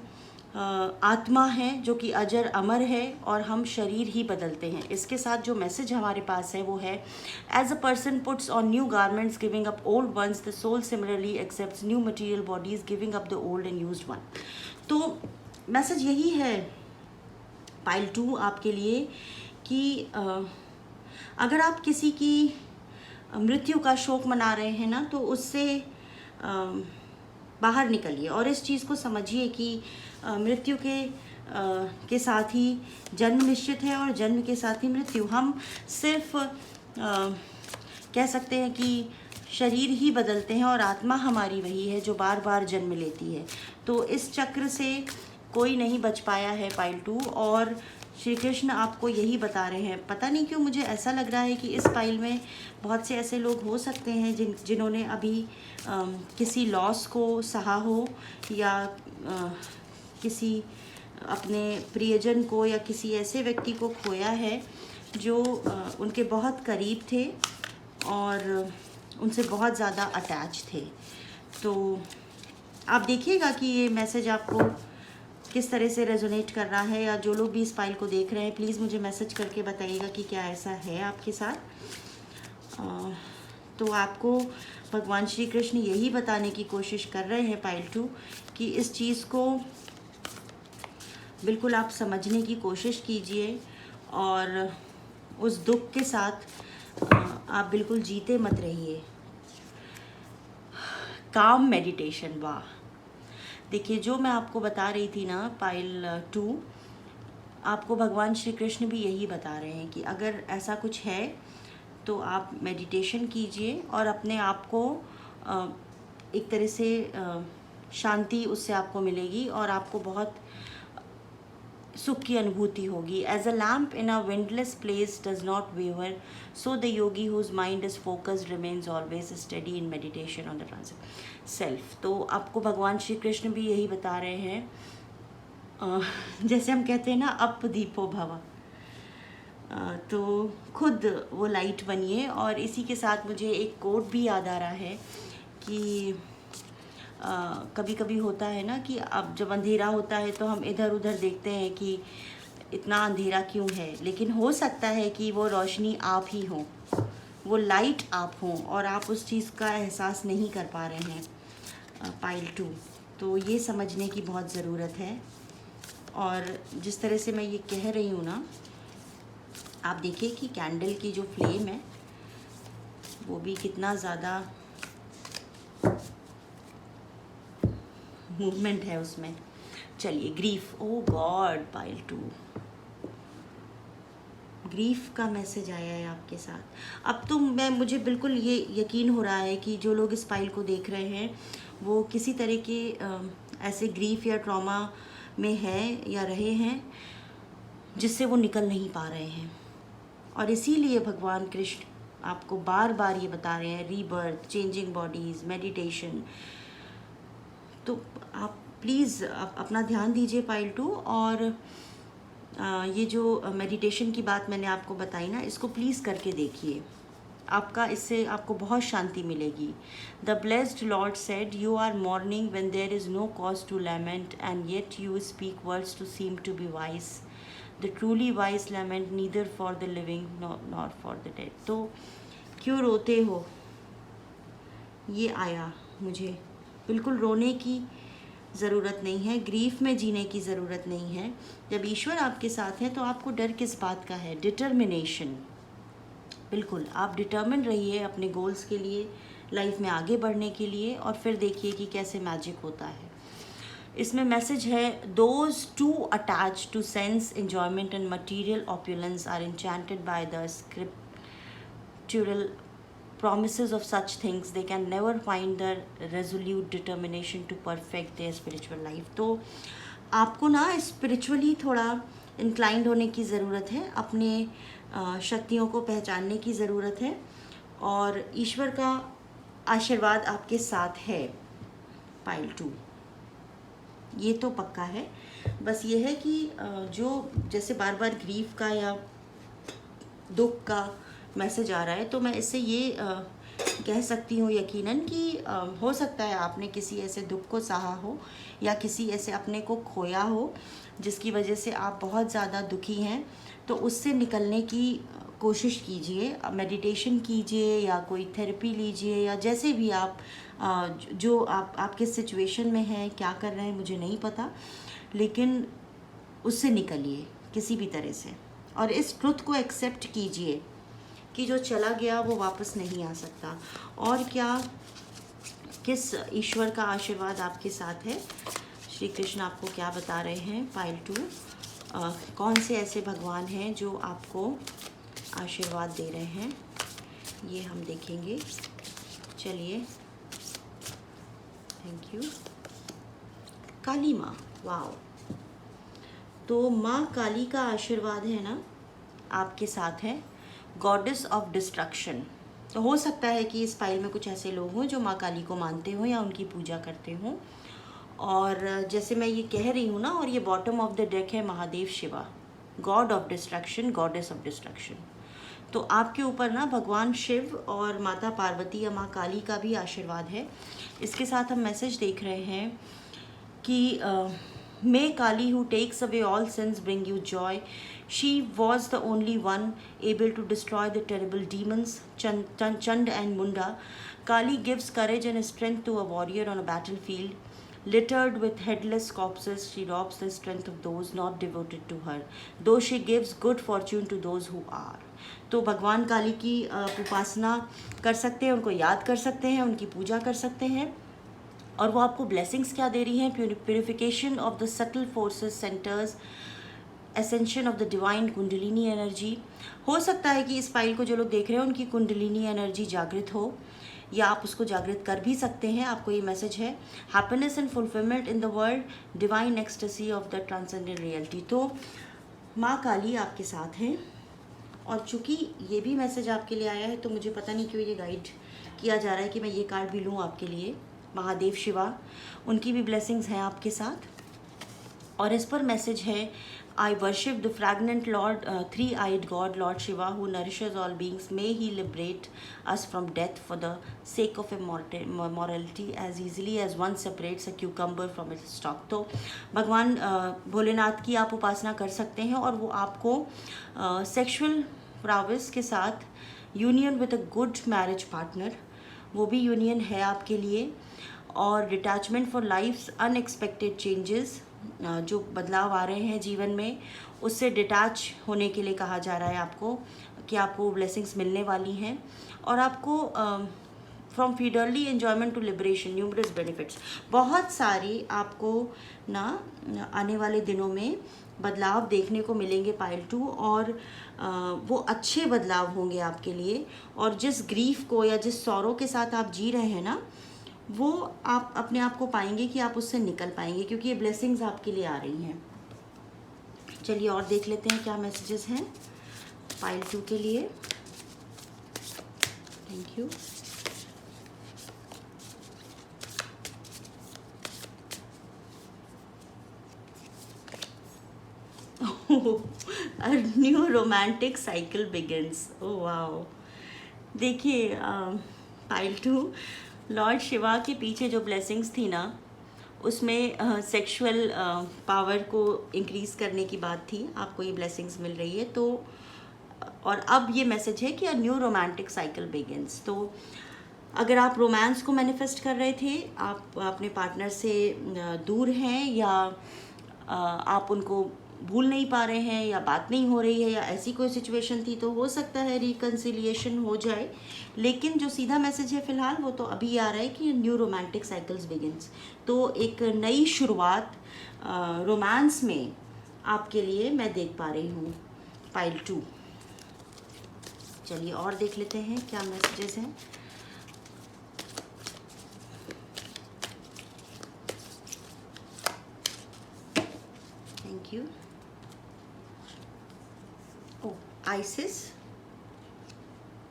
आत्मा है जो कि अजर अमर है और हम शरीर ही बदलते हैं। इसके साथ जो मैसेज हमारे पास है वो है, as a person puts on new garments giving up old ones, the soul similarly accepts new material bodies giving up the old and used one. तो मैसेज यही है पाइल 2 आपके लिए कि अगर आप किसी की मृत्यु का शोक मना रहे हैं ना, तो उससे बाहर निकलिए और इस चीज़ को समझिए कि मृत्यु के साथ ही जन्म निश्चित है और जन्म के साथ ही मृत्यु। हम सिर्फ कह सकते हैं कि शरीर ही बदलते हैं और आत्मा हमारी वही है जो बार बार जन्म लेती है। तो इस चक्र से कोई नहीं बच पाया है पाइल 2, और श्री कृष्ण आपको यही बता रहे हैं। पता नहीं क्यों मुझे ऐसा लग रहा है कि इस पाइल में बहुत से ऐसे लोग हो सकते हैं जिन्होंने अभी किसी लॉस को सहा हो या किसी अपने प्रियजन को या किसी ऐसे व्यक्ति को खोया है जो उनके बहुत करीब थे और उनसे बहुत ज़्यादा अटैच थे। तो आप देखिएगा कि ये मैसेज आपको किस तरह से रेजोनेट कर रहा है, या जो लोग भी इस फाइल को देख रहे हैं प्लीज़ मुझे मैसेज करके बताइएगा कि क्या ऐसा है आपके साथ। तो आपको भगवान श्री कृष्ण यही बताने की कोशिश कर रहे हैं पाइल 2 कि इस चीज़ को बिल्कुल आप समझने की कोशिश कीजिए और उस दुख के साथ आप बिल्कुल जीते मत रहिए। काम मेडिटेशन, वाह! देखिए, जो मैं आपको बता रही थी ना पाइल 2, आपको भगवान श्री कृष्ण भी यही बता रहे हैं कि अगर ऐसा कुछ है तो आप मेडिटेशन कीजिए और अपने आप को एक तरह से शांति उससे आपको मिलेगी और आपको बहुत सुख की अनुभूति होगी। As a lamp in a windless place does not waver, so the yogi whose mind is focused remains always steady in meditation on the transcendent self. तो आपको भगवान श्री कृष्ण भी यही बता रहे हैं, जैसे हम कहते हैं ना, अप दीपो भव, तो खुद वो लाइट बनिए। और इसी के साथ मुझे एक कोट भी याद आ रहा है कि कभी कभी होता है ना कि अब जब अंधेरा होता है तो हम इधर उधर देखते हैं कि इतना अंधेरा क्यों है, लेकिन हो सकता है कि वो रोशनी आप ही हो, वो लाइट आप हो और आप उस चीज़ का एहसास नहीं कर पा रहे हैं पाइल 2। तो ये समझने की बहुत ज़रूरत है। और जिस तरह से मैं ये कह रही हूँ ना, आप देखिए कि कैंडल की जो फ्लेम है वो भी कितना ज़्यादा मूवमेंट है उसमें। चलिए, ग्रीफ, ओ गॉड, पाइल 2 ग्रीफ का मैसेज आया है आपके साथ। अब तो मुझे बिल्कुल ये यकीन हो रहा है कि जो लोग इस फाइल को देख रहे हैं वो किसी तरह के ऐसे ग्रीफ या ट्रॉमा में है या रहे हैं जिससे वो निकल नहीं पा रहे हैं, और इसीलिए भगवान कृष्ण आपको बार बार ये बता रहे हैं, रीबर्थ, चेंजिंग बॉडीज़, मेडिटेशन। तो आप प्लीज़ अपना ध्यान दीजिए पाइल 2, और ये जो मेडिटेशन की बात मैंने आपको बताई ना, इसको प्लीज़ करके देखिए, इससे आपको बहुत शांति मिलेगी। The blessed Lord said, you are mourning when there is no cause to lament and yet you speak words to seem to be wise. The truly wise lament neither for the living nor for the dead. तो क्यों रोते हो, ये आया मुझे। बिल्कुल रोने की ज़रूरत नहीं है, ग्रीफ में जीने की ज़रूरत नहीं है। जब ईश्वर आपके साथ है तो आपको डर किस बात का है। डिटर्मिनेशन, बिल्कुल आप डिटर्मिन रहिए अपने गोल्स के लिए, लाइफ में आगे बढ़ने के लिए, और फिर देखिए कि कैसे मैजिक होता है। इसमें मैसेज है, those to attach to sense enjoyment and material opulence are enchanted by the scriptural promises of such things, they can never find the resolute determination to perfect their spiritual life। तो आपको ना spiritually थोड़ा inclined होने की ज़रूरत है, अपने शक्तियों को पहचानने की ज़रूरत है, और ईश्वर का आशीर्वाद आपके साथ है पाइल 2। ये तो पक्का है। बस ये है कि जो जैसे बार बार ग्रीफ का या दुख का मैसेज आ रहा है, तो मैं इससे ये कह सकती हूँ यकीनन कि हो सकता है आपने किसी ऐसे दुख को सहा हो या किसी ऐसे अपने को खोया हो जिसकी वजह से आप बहुत ज़्यादा दुखी हैं। तो उससे निकलने की कोशिश कीजिए, मेडिटेशन कीजिए या कोई थेरेपी लीजिए या जैसे भी आप जो आप किस सिचुएशन में हैं, क्या कर रहे हैं, मुझे नहीं पता, लेकिन उससे निकलिए किसी भी तरह से। और इस ट्रुथ को एक्सेप्ट कीजिए कि जो चला गया वो वापस नहीं आ सकता। और क्या, किस ईश्वर का आशीर्वाद आपके साथ है, श्री कृष्ण आपको क्या बता रहे हैं पाइल 2, कौन से ऐसे भगवान हैं जो आपको आशीर्वाद दे रहे हैं, ये हम देखेंगे। चलिए, थैंक यू। काली माँ, वाओ। तो माँ काली का आशीर्वाद है ना, आपके साथ है, गॉडेस ऑफ डिस्ट्रक्शन। तो हो सकता है कि इस फाइल में कुछ ऐसे लोग हों जो माँ काली को मानते हों या उनकी पूजा करते हों। और जैसे मैं ये कह रही हूँ ना, और ये बॉटम ऑफ द डेक है Mahadev Shiva, God of destruction, goddess of destruction. तो आपके ऊपर ना भगवान शिव और माता पार्वती या माँ काली का भी आशीर्वाद है। इसके साथ हम मैसेज देख रहे हैं कि May Kali, who takes away all sins, bring you joy. She was the only one able to destroy the terrible demons, Chand and Munda. Kali gives courage and strength to a warrior on a battlefield. Littered with headless corpses, she robs the strength of those not devoted to her, though she gives good fortune to those who are. तो भगवान काली की उपासना कर सकते हैं, उनको याद कर सकते हैं, उनकी पूजा कर सकते हैं। और वो आपको ब्लेसिंग्स क्या दे रही हैं, purification of the subtle forces centres, ascension of the divine kundalini energy. हो सकता है कि इस फाइल को जो लोग देख रहे हैं उनकी कुंडलिनी एनर्जी जागृत हो, या आप उसको जागृत कर भी सकते हैं। आपको ये मैसेज है, happiness and fulfilment in the world, divine ecstasy of the transcendent reality. तो माँ काली आपके साथ हैं। और चूँकि ये भी मैसेज आपके लिए आया है, तो मुझे पता नहीं क्यों ये गाइड किया जा रहा है कि मैं ये कार्ड भी लूँ आपके लिए। महादेव शिवा, उनकी भी ब्लेसिंग्स हैं आपके साथ। और इस पर मैसेज है, I worship the fragrant lord, three eyed god lord Shiva, who nourishes all beings, may he liberate us from death for the sake of immorality as easily as one separates a cucumber from its stalk. तो भगवान भोलेनाथ की आप उपासना कर सकते हैं, और वो आपको सेक्शुअल प्राविस के साथ union with a good marriage partner, वो भी यूनियन है आपके लिए। और detachment for life's unexpected changes, जो बदलाव आ रहे हैं जीवन में, उससे डिटैच होने के लिए कहा जा रहा है आपको, कि आपको ब्लेसिंग्स मिलने वाली हैं। और आपको from federally enjoyment to liberation, numerous benefits, बहुत सारी आपको ना आने वाले दिनों में बदलाव देखने को मिलेंगे पाइल 2। और वो अच्छे बदलाव होंगे आपके लिए। और जिस ग्रीफ को या जिस सौरों के साथ आप जी रहे हैं ना, वो आप अपने आप को पाएंगे कि आप उससे निकल पाएंगे, क्योंकि ये ब्लेसिंग्स आपके लिए आ रही हैं। चलिए और देख लेते हैं क्या मैसेजेस हैं पाइल 2 के लिए। Thank you. A new romantic cycle begins. Oh wow. देखिए पाइल 2, लॉर्ड शिवा के पीछे जो ब्लेसिंग्स थी ना, उसमें सेक्सुअल पावर को इंक्रीज़ करने की बात थी। आपको ये ब्लेसिंग्स मिल रही है। तो और अब ये मैसेज है कि a new romantic cycle begins. तो अगर आप रोमांस को मैनिफेस्ट कर रहे थे, आप अपने पार्टनर से दूर हैं, या आप उनको भूल नहीं पा रहे हैं, या बात नहीं हो रही है, या ऐसी कोई सिचुएशन थी, तो हो सकता है रिकन्सिलिएशन हो जाए। लेकिन जो सीधा मैसेज है फ़िलहाल, वो तो अभी आ रहा है कि न्यू रोमांटिक साइकिल्स बिगिंस। तो एक नई शुरुआत रोमांस में आपके लिए मैं देख पा रही हूँ पाइल 2। चलिए और देख लेते हैं क्या मैसेजेस हैं। Thank you.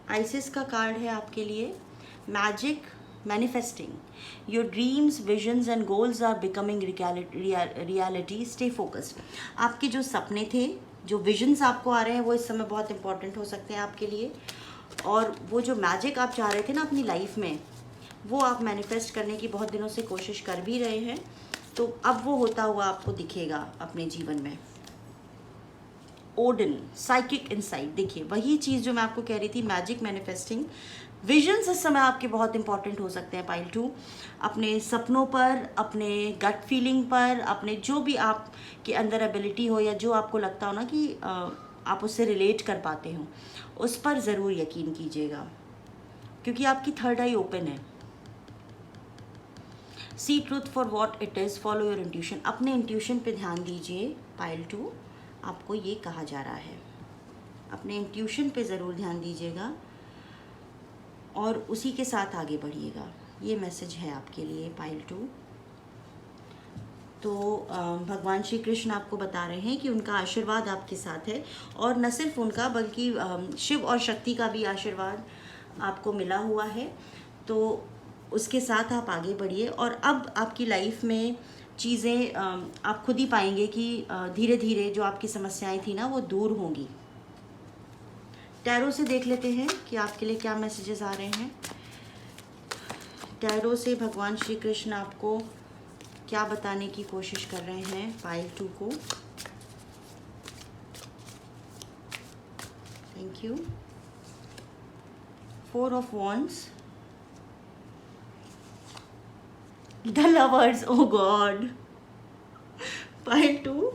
आइसिस का कार्ड है आपके लिए, magic manifesting your dreams, visions and goals are becoming reality, stay focused. आपके जो सपने थे, जो विजन्स आपको आ रहे हैं, वो इस समय बहुत इंपॉर्टेंट हो सकते हैं आपके लिए। और वो जो मैजिक आप चाह रहे थे ना अपनी लाइफ में, वो आप मैनिफेस्ट करने की बहुत दिनों से कोशिश कर भी रहे हैं, तो अब वो होता हुआ आपको दिखेगा अपने जीवन में। ओडन, साइकिक इंसाइट, देखिए वही चीज़ जो मैं आपको कह रही थी, मैजिक, मैनिफेस्टिंग, विजन्स इस समय आपके बहुत इंपॉर्टेंट हो सकते हैं पाइल 2। अपने सपनों पर, अपने गट फीलिंग पर, अपने जो भी आपके अंदर एबिलिटी हो या जो आपको लगता हो ना कि आप उससे रिलेट कर पाते हो, उस पर ज़रूर यकीन कीजिएगा, क्योंकि आपकी थर्ड आई ओपन है। See truth for what it is, follow your intuition, अपने इंट्यूशन पे ध्यान दीजिए पाइल 2, आपको ये कहा जा रहा है। अपने इंट्यूशन पे ज़रूर ध्यान दीजिएगा और उसी के साथ आगे बढ़िएगा, ये मैसेज है आपके लिए पाइल 2। तो भगवान श्री कृष्ण आपको बता रहे हैं कि उनका आशीर्वाद आपके साथ है, और न सिर्फ उनका बल्कि शिव और शक्ति का भी आशीर्वाद आपको मिला हुआ है। तो उसके साथ आप आगे बढ़िए, और अब आपकी लाइफ में चीज़ें आप खुद ही पाएंगे कि धीरे धीरे जो आपकी समस्याएं थी ना, वो दूर होंगी। टैरो से देख लेते हैं कि आपके लिए क्या मैसेजेस आ रहे हैं। टैरो से भगवान श्री कृष्ण आपको क्या बताने की कोशिश कर रहे हैं पाइल 2 को। Thank you. 4 of wands, the lovers, oh God, pile 2,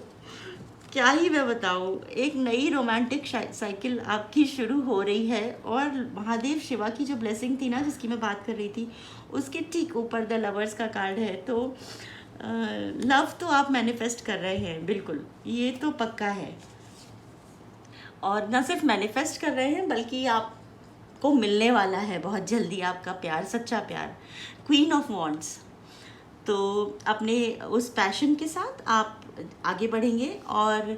क्या ही मैं बताऊँ, एक नई रोमांटिक साइकिल आपकी शुरू हो रही है। और महादेव शिवा की जो ब्लेसिंग थी ना, जिसकी मैं बात कर रही थी, उसके ठीक ऊपर द लवर्स का कार्ड है। तो लव तो आप मैनिफेस्ट कर रहे हैं, बिल्कुल, ये तो पक्का है। और न सिर्फ मैनिफेस्ट कर रहे हैं, बल्कि आपको मिलने वाला है बहुत जल्दी आपका प्यार, सच्चा प्यार। क्वीन ऑफ वॉन्ड्स, तो अपने उस पैशन के साथ आप आगे बढ़ेंगे, और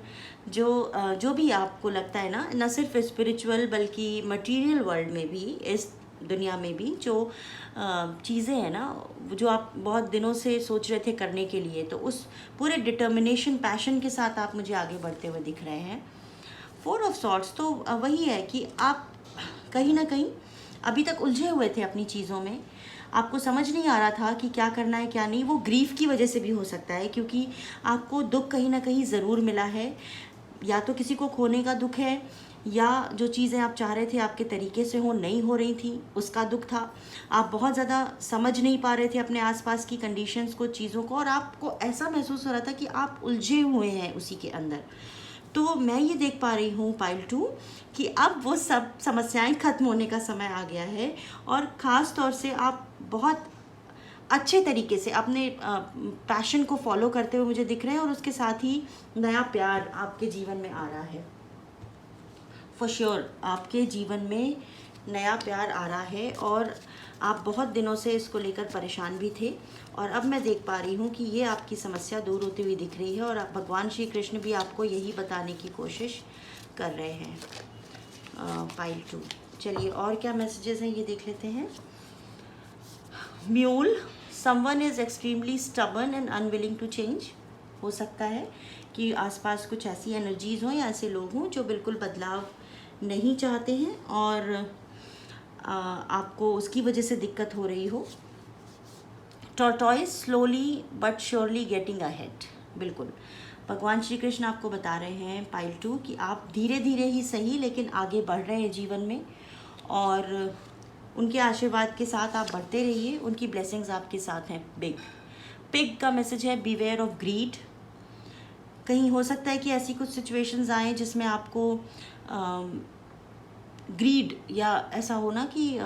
जो भी आपको लगता है ना, न सिर्फ स्पिरिचुअल बल्कि मटेरियल वर्ल्ड में भी, इस दुनिया में भी जो चीज़ें हैं ना, जो आप बहुत दिनों से सोच रहे थे करने के लिए, तो उस पूरे डिटर्मिनेशन, पैशन के साथ आप मुझे आगे बढ़ते हुए दिख रहे हैं। 4 ऑफ सॉर्ट्स, तो वही है कि आप कहीं ना कहीं अभी तक उलझे हुए थे अपनी चीज़ों में, आपको समझ नहीं आ रहा था कि क्या करना है क्या नहीं। वो ग्रीफ की वजह से भी हो सकता है, क्योंकि आपको दुख कहीं ना कहीं ज़रूर मिला है, या तो किसी को खोने का दुख है, या जो चीज़ें आप चाह रहे थे आपके तरीके से हो नहीं हो रही थी, उसका दुख था। आप बहुत ज़्यादा समझ नहीं पा रहे थे अपने आसपास की कंडीशंस को, चीज़ों को, और आपको ऐसा महसूस हो रहा था कि आप उलझे हुए हैं उसी के अंदर। तो मैं ये देख पा रही हूँ पाइल 2 कि अब वो सब समस्याएं खत्म होने का समय आ गया है, और ख़ास तौर से आप बहुत अच्छे तरीके से अपने पैशन को फॉलो करते हुए मुझे दिख रहे हैं, और उसके साथ ही नया प्यार आपके जीवन में आ रहा है। फॉर श्योर आपके जीवन में नया प्यार आ रहा है, और आप बहुत दिनों से इसको लेकर परेशान भी थे, और अब मैं देख पा रही हूँ कि ये आपकी समस्या दूर होती हुई दिख रही है, और भगवान श्री कृष्ण भी आपको यही बताने की कोशिश कर रहे हैं पाइल 2। चलिए और क्या मैसेजेस हैं ये देख लेते हैं। Mule, someone is extremely stubborn and unwilling to change, हो सकता है कि आसपास कुछ ऐसी एनर्जीज़ हों या ऐसे लोग हों जो बिल्कुल बदलाव नहीं चाहते हैं, और आपको उसकी वजह से दिक्कत हो रही हो। Tortoise, slowly but surely getting ahead, बिल्कुल भगवान श्री कृष्ण आपको बता रहे हैं पाइल 2 कि आप धीरे धीरे ही सही लेकिन आगे बढ़ रहे हैं जीवन में, और उनके आशीर्वाद के साथ आप बढ़ते रहिए, उनकी ब्लेसिंग्स आपके साथ हैं। पिग का मैसेज है, बीवेयर ऑफ ग्रीड। कहीं हो सकता है कि ऐसी कुछ सिचुएशंस आएँ जिसमें आपको ग्रीड, या ऐसा हो ना कि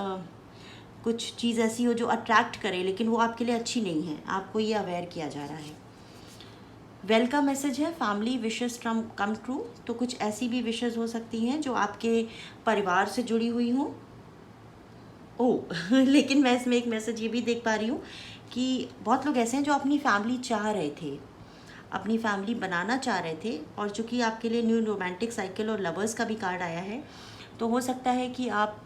कुछ चीज़ ऐसी हो जो अट्रैक्ट करे, लेकिन वो आपके लिए अच्छी नहीं है, आपको ये अवेयर किया जा रहा है। वेल का मैसेज है, फैमिली विशेस कम ट्रू, तो कुछ ऐसी भी विशेस हो सकती हैं जो आपके परिवार से जुड़ी हुई हों। लेकिन मैं इसमें एक मैसेज ये भी देख पा रही हूँ कि बहुत लोग ऐसे हैं जो अपनी फैमिली चाह रहे थे, अपनी फैमिली बनाना चाह रहे थे, और चूँकि आपके लिए न्यू रोमांटिक साइकिल और लवर्स का भी कार्ड आया है, तो हो सकता है कि आप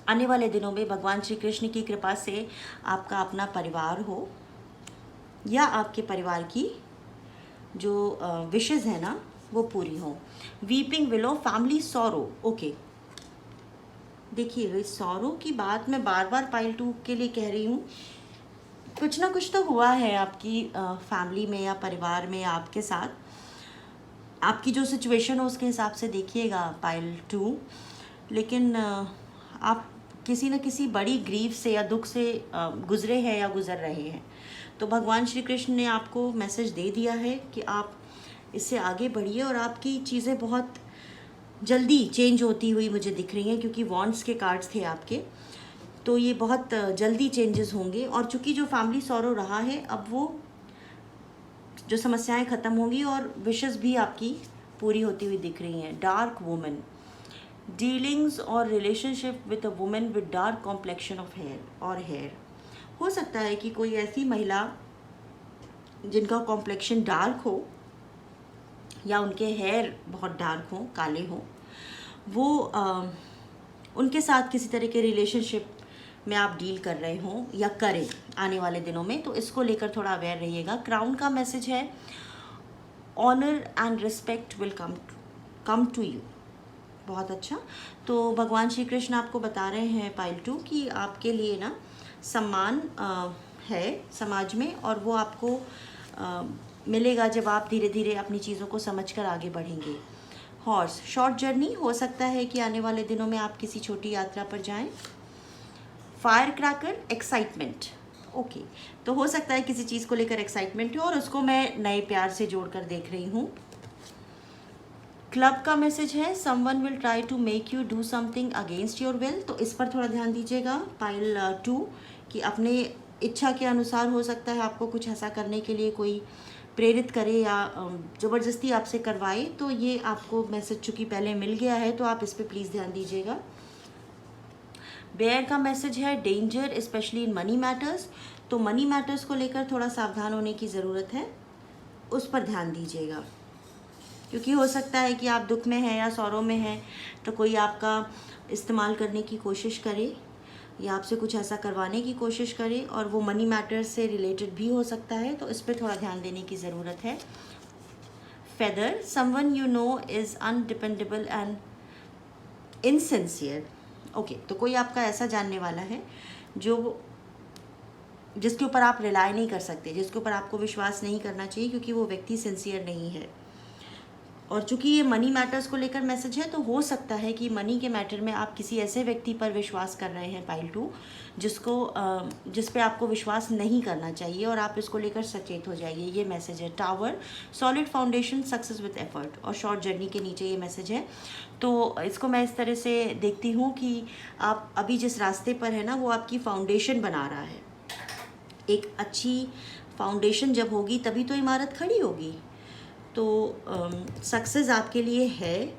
आने वाले दिनों में भगवान श्री कृष्ण की कृपा से आपका अपना परिवार हो या आपके परिवार की जो विशेज़ है ना वो पूरी हो। Weeping willow, family sorrow. Okay, देखिए सॉरो की बात मैं बार बार पाइल 2 के लिए कह रही हूँ, कुछ ना कुछ तो हुआ है आपकी फैमिली में या परिवार में आपके साथ। आपकी जो सिचुएशन हो उसके हिसाब से देखिएगा पाइल 2, लेकिन आप किसी न किसी बड़ी ग्रीफ से या दुख से गुजरे हैं या गुजर रहे हैं। तो भगवान श्री कृष्ण ने आपको मैसेज दे दिया है कि आप इससे आगे बढ़िए और आपकी चीज़ें बहुत जल्दी चेंज होती हुई मुझे दिख रही हैं, क्योंकि वॉन्ड्स के कार्ड्स थे आपके। तो ये बहुत जल्दी चेंजेस होंगे, और चूँकि जो फैमिली सॉरो रहा है अब वो जो समस्याएं ख़त्म होंगी और विशेस भी आपकी पूरी होती हुई दिख रही हैं। डार्क वुमन, डीलिंग्स और relationship with a woman with dark complexion of hair. हो सकता है कि कोई ऐसी महिला जिनका कॉम्प्लेक्शन डार्क हो या उनके हेयर बहुत डार्क हो, काले हो, वो उनके साथ किसी तरह के रिलेशनशिप में आप डील कर रहे हो या करें आने वाले दिनों में, तो इसको लेकर थोड़ा अवेयर रहिएगा। क्राउन का मैसेज है honour and respect will come to you. बहुत अच्छा। तो भगवान श्री कृष्ण आपको बता रहे हैं पाइल 2 कि आपके लिए ना सम्मान है समाज में, और वो आपको मिलेगा जब आप धीरे धीरे अपनी चीज़ों को समझकर आगे बढ़ेंगे। हॉर्स, शॉर्ट जर्नी, हो सकता है कि आने वाले दिनों में आप किसी छोटी यात्रा पर जाएं। Fire cracker, excitement. ओके, तो हो सकता है किसी चीज़ को लेकर एक्साइटमेंट हो और उसको मैं नए प्यार से जोड़कर देख रही हूँ। क्लब का मैसेज है someone will try to make you do something against your will. तो इस पर थोड़ा ध्यान दीजिएगा पाइल 2 कि अपने इच्छा के अनुसार हो सकता है आपको कुछ ऐसा करने के लिए कोई प्रेरित करे या ज़बरदस्ती आपसे करवाए। तो ये आपको मैसेज चूँकि पहले मिल गया है तो आप इस पर प्लीज़ ध्यान दीजिएगा। बेयर का मैसेज है danger specially in money matters. तो मनी मैटर्स को लेकर थोड़ा सावधान होने की ज़रूरत है, उस पर ध्यान दीजिएगा, क्योंकि हो सकता है कि आप दुख में हैं या सौरों में हैं तो कोई आपका इस्तेमाल करने की कोशिश करे या आपसे कुछ ऐसा करवाने की कोशिश करे, और वो मनी मैटर्स से रिलेटेड भी हो सकता है, तो इस पर थोड़ा ध्यान देने की ज़रूरत है। Feather, someone you know is undependable and insincere. Okay, तो कोई आपका ऐसा जानने वाला है जिसके ऊपर आप रिलाई नहीं कर सकते, जिसके ऊपर आपको विश्वास नहीं करना चाहिए, क्योंकि वो व्यक्ति सिंसियर नहीं है। और चूंकि ये मनी मैटर्स को लेकर मैसेज है, तो हो सकता है कि मनी के मैटर में आप किसी ऐसे व्यक्ति पर विश्वास कर रहे हैं पाइल 2 जिस पे आपको विश्वास नहीं करना चाहिए, और आप इसको लेकर सचेत हो जाइए। ये मैसेज है। Tower, solid foundation, success with effort, और शॉर्ट जर्नी के नीचे ये मैसेज है। तो इसको मैं इस तरह से देखती हूँ कि आप अभी जिस रास्ते पर है ना, वो आपकी फाउंडेशन बना रहा है। एक अच्छी फाउंडेशन जब होगी तभी तो इमारत खड़ी होगी। तो सक्सेस आपके लिए है,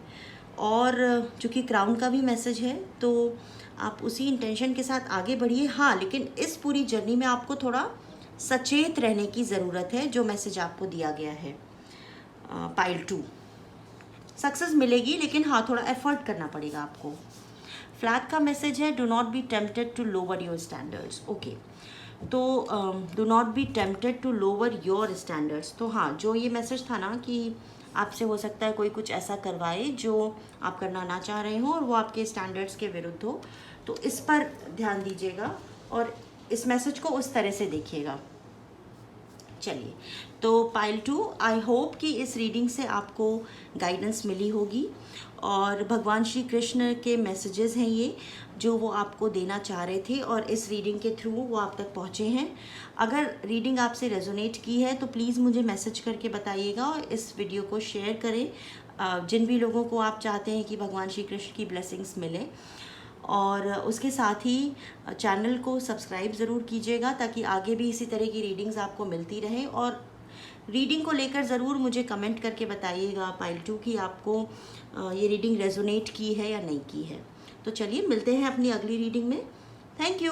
और चूँकि क्राउन का भी मैसेज है तो आप उसी इंटेंशन के साथ आगे बढ़िए। हाँ, लेकिन इस पूरी जर्नी में आपको थोड़ा सचेत रहने की ज़रूरत है, जो मैसेज आपको दिया गया है पाइल 2। सक्सेस मिलेगी, लेकिन हाँ थोड़ा एफर्ट करना पड़ेगा आपको। फ्लैग का मैसेज है do not be tempted to lower your standards. Okay, तो do not be tempted to lower your standards. तो हाँ, जो ये मैसेज था ना कि आपसे हो सकता है कोई कुछ ऐसा करवाए जो आप करना ना चाह रहे हो और वो आपके स्टैंडर्ड्स के विरुद्ध हो, तो इस पर ध्यान दीजिएगा और इस मैसेज को उस तरह से देखिएगा। चलिए, तो पाइल 2, आई होप कि इस रीडिंग से आपको गाइडेंस मिली होगी, और भगवान श्री कृष्ण के मैसेजेस हैं ये जो वो आपको देना चाह रहे थे, और इस रीडिंग के थ्रू वो आप तक पहुँचे हैं। अगर रीडिंग आपसे रेजोनेट की है तो प्लीज़ मुझे मैसेज करके बताइएगा, और इस वीडियो को शेयर करें जिन भी लोगों को आप चाहते हैं कि भगवान श्री कृष्ण की ब्लेसिंग्स मिले, और उसके साथ ही चैनल को सब्सक्राइब ज़रूर कीजिएगा ताकि आगे भी इसी तरह की रीडिंग्स आपको मिलती रहे। और रीडिंग को लेकर ज़रूर मुझे कमेंट करके बताइएगा पाइल 2 कि आपको ये रीडिंग रेजोनेट की है या नहीं की है। तो चलिए, मिलते हैं अपनी अगली रीडिंग में। Thank you.